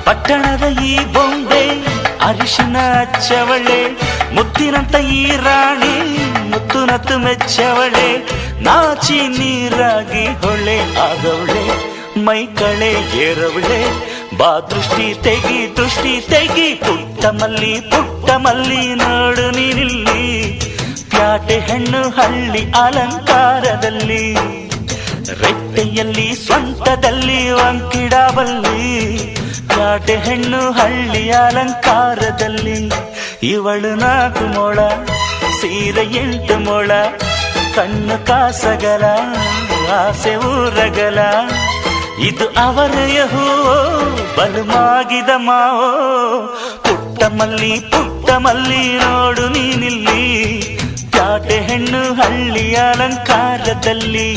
ಪಟ್ಟಣದ ಈ ಬೊಂಬೆ ಅರಿಶಿನ ಹಚ್ಚವಳೆ, ಮುತ್ತಿನಂತ ಈ ರಾಣಿ ಮುತ್ತು ನತ್ತು ಮೆಚ್ಚವಳೆ, ನಾಚಿ ನೀರಾಗಿ ಹೊಳೆ ಆಗವಳೆ, ಮೈ ಕಳೆ ಏರವಳೆ, ಬಾ ದೃಷ್ಟಿ ತೆಗಿ ಪುಟ್ಟ ಮಲ್ಲಿ ನೋಡು ನೀನಿಲ್ಲಿ, ಪ್ಯಾಟೆ ಹೆಣ್ಣು ಹಳ್ಳಿ ಅಲಂಕಾರದಲ್ಲಿ, ರೆಟ್ಟೆಯಲ್ಲಿ ಸ್ವಂತದಲ್ಲಿ ವಂಕಿಡಬಲ್ಲಿ, ಪ್ಯಾಟೆ ಹೆಣ್ಣು ಹಳ್ಳಿ ಅಲಂಕಾರದಲ್ಲಿ, ಇವಳು 4 ಮೊಳ ಸೀರೆ 8 ಮೊಳ, ಕಣ್ಣು ಕಾಸಗಲ ಆಸೆ ಊರಗಲ, ಇದು ಅವರೆಯ ಹೂವೋ ಬಲು ಮಾಗಿದ ಮಾವೋ, ಪುಟ್ಟ ಮಲ್ಲಿ ನೋಡು ನೀನಿಲ್ಲಿ, ಪ್ಯಾಟೆ ಹೆಣ್ಣು ಹಳ್ಳಿ ಅಲಂಕಾರದಲ್ಲಿ.